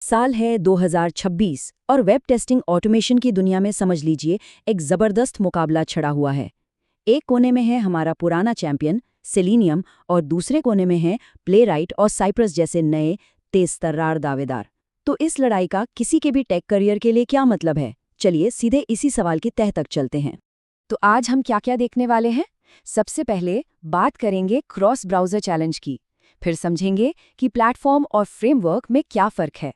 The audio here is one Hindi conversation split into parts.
साल है 2026 और वेब टेस्टिंग ऑटोमेशन की दुनिया में समझ लीजिए एक जबरदस्त मुकाबला छड़ा हुआ है। एक कोने में है हमारा पुराना चैंपियन सेलेनियम और दूसरे कोने में है प्लेराइट और साइप्रस जैसे नए तेज-तर्रार दावेदार। तो इस लड़ाई का किसी के भी टेक करियर के लिए क्या मतलब है? चलिए सीधे इसी सवाल की तह तक चलते हैं। तो आज हम क्या क्या देखने वाले हैं? सबसे पहले बात करेंगे क्रॉस ब्राउज़र चैलेंज की, फिर समझेंगे कि प्लेटफॉर्म और फ्रेमवर्क में क्या फ़र्क है।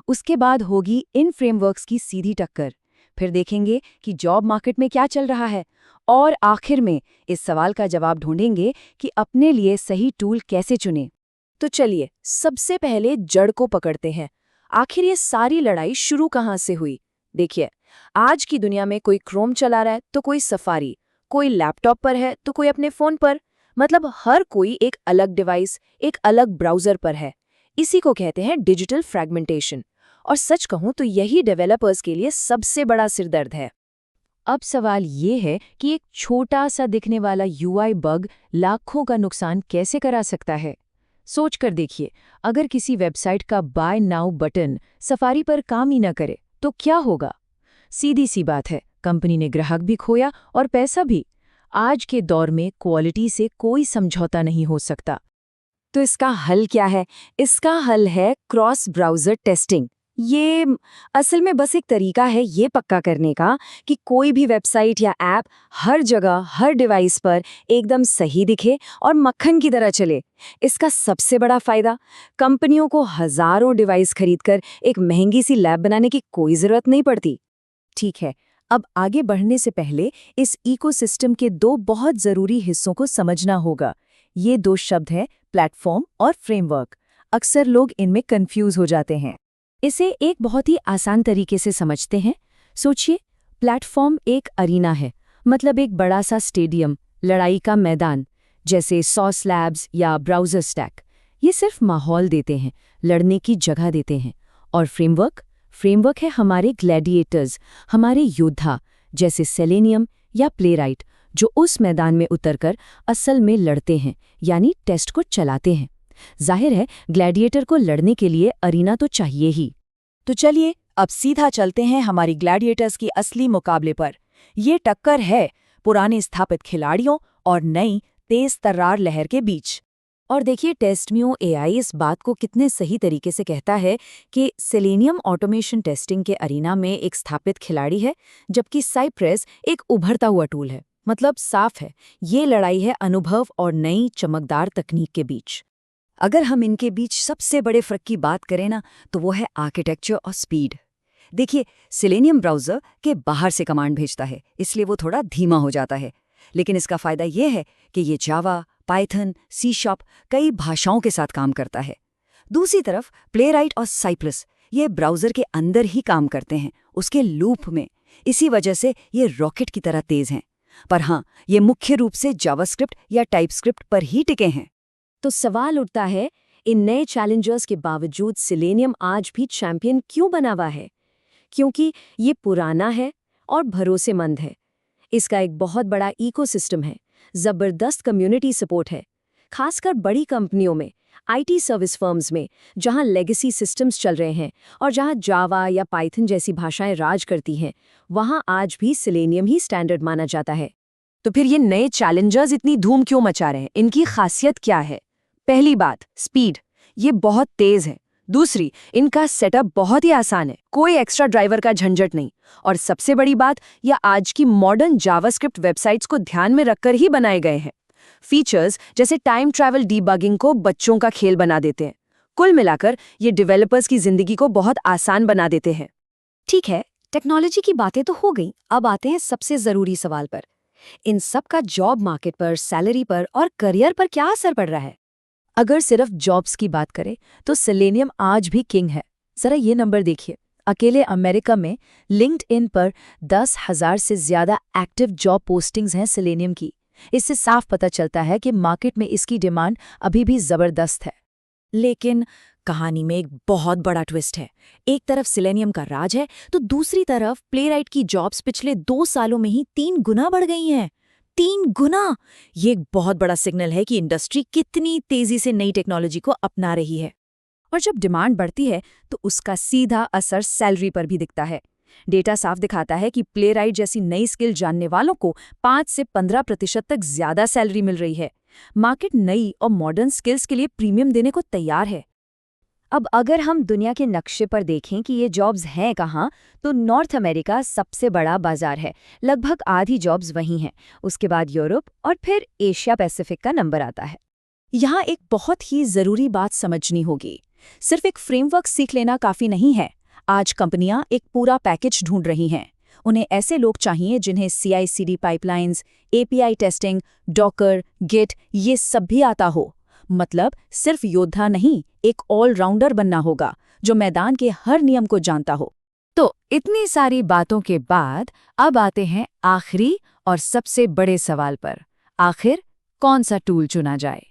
उसके बाद होगी इन फ्रेमवर्क्स की सीधी टक्कर, फिर देखेंगे कि जॉब मार्केट में क्या चल रहा है और आखिर में इस सवाल का जवाब ढूंढेंगे कि अपने लिए सही टूल कैसे चुनें। तो चलिए सबसे पहले जड़ को पकड़ते हैं। आखिर ये सारी लड़ाई शुरू कहाँ से हुई? देखिए, आज की दुनिया में कोई क्रोम चला रहा है तो कोई सफारी, कोई लैपटॉप पर है तो कोई अपने फोन पर। मतलब हर कोई एक अलग डिवाइस, एक अलग ब्राउजर पर है। इसी को कहते हैं डिजिटल फ्रैगमेंटेशन। और सच कहूं तो यही डेवलपर्स के लिए सबसे बड़ा सिरदर्द है। अब सवाल ये है कि एक छोटा सा दिखने वाला यूआई बग लाखों का नुकसान कैसे करा सकता है। सोच कर देखिए, अगर किसी वेबसाइट का बाय नाउ बटन सफारी पर काम ही न करे तो क्या होगा? सीधी सी बात है, कंपनी ने ग्राहक भी खोया और पैसा भी। आज के दौर में क्वालिटी से कोई समझौता नहीं हो सकता। तो इसका हल क्या है? इसका हल है क्रॉस ब्राउज़र टेस्टिंग। ये असल में बस एक तरीका है ये पक्का करने का कि कोई भी वेबसाइट या ऐप हर जगह, हर डिवाइस पर एकदम सही दिखे और मक्खन की तरह चले। इसका सबसे बड़ा फायदा, कंपनियों को हजारों डिवाइस खरीदकर एक महंगी सी लैब बनाने की कोई ज़रूरत नहीं पड़ती। ठीक है, अब आगे बढ़ने से पहले इस इकोसिस्टम के दो बहुत ज़रूरी हिस्सों को समझना होगा। ये दो शब्द हैं प्लेटफॉर्म और फ्रेमवर्क। अक्सर लोग इनमें कंफ्यूज हो जाते हैं। इसे एक बहुत ही आसान तरीके से समझते हैं। सोचिए, प्लेटफॉर्म एक अरीना है, मतलब एक बड़ा सा स्टेडियम, लड़ाई का मैदान, जैसे सॉस लैब्स या ब्राउज़र स्टैक। ये सिर्फ माहौल देते हैं, लड़ने की जगह देते हैं। और फ्रेमवर्क फ्रेमवर्क है हमारे ग्लैडिएटर्स, हमारे योद्धा, जैसे सेलेनियम या प्लेराइट, जो उस मैदान में उतरकर असल में लड़ते हैं, यानी टेस्ट को चलाते हैं। जाहिर है, ग्लैडिएटर को लड़ने के लिए अरीना तो चाहिए ही। तो चलिए अब सीधा चलते हैं हमारी ग्लैडिएटर्स की असली मुकाबले पर। ये टक्कर है पुराने स्थापित खिलाड़ियों और नई तेज तर्रार लहर के बीच। और देखिए, टेस्टम्यू एआई इस बात को कितने सही तरीके से कहता है कि सेलेनियम ऑटोमेशन टेस्टिंग के अरीना में एक स्थापित खिलाड़ी है, जबकि साइप्रस एक उभरता हुआ टूल है। मतलब साफ है, ये लड़ाई है अनुभव और नई चमकदार तकनीक के बीच। अगर हम इनके बीच सबसे बड़े फ़र्क की बात करें ना, तो वो है आर्किटेक्चर और स्पीड। देखिए, सेलेनियम ब्राउज़र के बाहर से कमांड भेजता है, इसलिए वो थोड़ा धीमा हो जाता है। लेकिन इसका फ़ायदा ये है कि ये जावा, पाइथन, सी शार्प कई भाषाओं के साथ काम करता है। दूसरी तरफ प्लेराइट और साइप्रस ये ब्राउज़र के अंदर ही काम करते हैं, उसके लूप में। इसी वजह से ये रॉकेट की तरह तेज़ हैं। पर हाँ, ये मुख्य रूप से जावास्क्रिप्ट या टाइपस्क्रिप्ट पर ही टिके हैं। तो सवाल उठता है, इन नए चैलेंजर्स के बावजूद सेलेनियम आज भी चैंपियन क्यों बना हुआ है? क्योंकि ये पुराना है और भरोसेमंद है। इसका एक बहुत बड़ा इकोसिस्टम है, जबरदस्त कम्युनिटी सपोर्ट है, खासकर बड़ी कंपनियों में, आईटी सर्विस फर्म्स में, जहां लेगेसी सिस्टम्स चल रहे हैं और जहां जावा या पाइथन जैसी भाषाएं राज करती हैं, वहां आज भी सेलेनियम ही स्टैंडर्ड माना जाता है। तो फिर ये नए चैलेंजर्स इतनी धूम क्यों मचा रहे हैं? इनकी खासियत क्या है? पहली बात, स्पीड। ये बहुत तेज है। दूसरी, इनका सेटअप बहुत ही आसान है, कोई एक्स्ट्रा ड्राइवर का झंझट नहीं। और सबसे बड़ी बात, यह आज की मॉडर्न जावास्क्रिप्ट वेबसाइट्स को ध्यान में रखकर ही बनाए गए हैं। फीचर्स जैसे टाइम ट्रैवल डीबगिंग को बच्चों का खेल बना देते हैं। कुल मिलाकर ये डेवलपर्स की जिंदगी को बहुत आसान बना देते हैं। ठीक है, टेक्नोलॉजी की बातें तो हो गई, अब आते हैं सबसे जरूरी सवाल पर। इन सब का जॉब मार्केट पर, सैलरी पर और करियर पर क्या असर पड़ रहा है? अगर सिर्फ जॉब्स की बात करें तो सेलेनियम आज भी किंग है। जरा ये नंबर देखिए, अकेले अमेरिका में लिंक्डइन पर 10,000 से ज्यादा एक्टिव जॉब पोस्टिंग्स हैं सेलेनियम की। इससे साफ पता चलता है कि मार्केट में इसकी डिमांड अभी भी जबरदस्त है। लेकिन कहानी में एक बहुत बड़ा ट्विस्ट है। एक तरफ सेलेनियम का राज है, तो दूसरी तरफ प्लेराइट की जॉब्स पिछले 2 सालों में ही 3 गुना बढ़ गई हैं। 3 गुना! ये एक बहुत बड़ा सिग्नल है कि इंडस्ट्री कितनी तेजी से नई टेक्नोलॉजी को अपना रही है। और जब डिमांड बढ़ती है तो उसका सीधा असर सैलरी पर भी दिखता है। डेटा साफ दिखाता है कि प्लेराइट जैसी नई स्किल जानने वालों को 5 से 15% तक ज्यादा सैलरी मिल रही है। मार्केट नई और मॉडर्न स्किल्स के लिए प्रीमियम देने को तैयार है। अब अगर हम दुनिया के नक्शे पर देखें कि ये जॉब्स हैं कहाँ, तो नॉर्थ अमेरिका सबसे बड़ा बाजार है। लगभग आधी जॉब्स वहीं हैं। उसके बाद यूरोप और फिर एशिया पैसिफिक का नंबर आता है। यहाँ एक बहुत ही जरूरी बात समझनी होगी। सिर्फ एक फ्रेमवर्क सीख लेना काफी नहीं है। आज कंपनियां एक पूरा पैकेज ढूंढ रही हैं। उन्हें ऐसे लोग चाहिए जिन्हें CI/CD pipelines, API testing, docker, git ये सब भी आता हो। मतलब सिर्फ योद्धा नहीं, एक ऑलराउंडर बनना होगा जो मैदान के हर नियम को जानता हो। तो इतनी सारी बातों के बाद अब आते हैं आखिरी और सबसे बड़े सवाल पर। आखिर कौन सा टूल चुना जाए?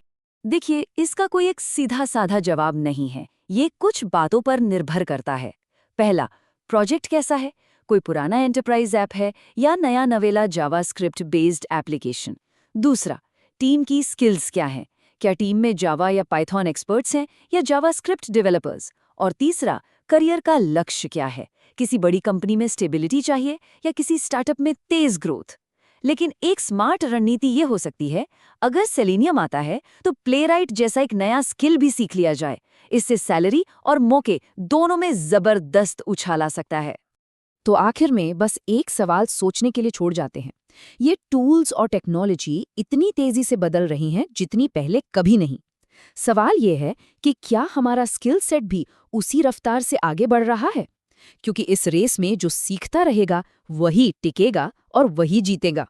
देखिए, इसका कोई एक सीधा साधा जवाब नहीं है। ये कुछ बातों पर निर्भर करता है। पहला, प्रोजेक्ट कैसा है? कोई पुराना एंटरप्राइज ऐप है या नया नवेला जावास्क्रिप्ट बेस्ड एप्लीकेशन? दूसरा, टीम की स्किल्स क्या हैं? क्या टीम में जावा या पाइथन एक्सपर्ट्स हैं या जावास्क्रिप्ट डेवलपर्स? और तीसरा, करियर का लक्ष्य क्या है? किसी बड़ी कंपनी में स्टेबिलिटी चाहिए या किसी स्टार्टअप में तेज ग्रोथ? लेकिन एक स्मार्ट रणनीति ये हो सकती है, अगर सेलेनियम आता है तो प्लेराइट जैसा एक नया स्किल भी सीख लिया जाए। इससे सैलरी और मौके दोनों में जबरदस्त उछाल आ सकता है। तो आखिर में बस एक सवाल सोचने के लिए छोड़ जाते हैं। ये टूल्स और टेक्नोलॉजी इतनी तेजी से बदल रही हैं जितनी पहले कभी नहीं। सवाल ये है कि क्या हमारा स्किल सेट भी उसी रफ्तार से आगे बढ़ रहा है? क्योंकि इस रेस में जो सीखता रहेगा वही टिकेगा और वही जीतेगा।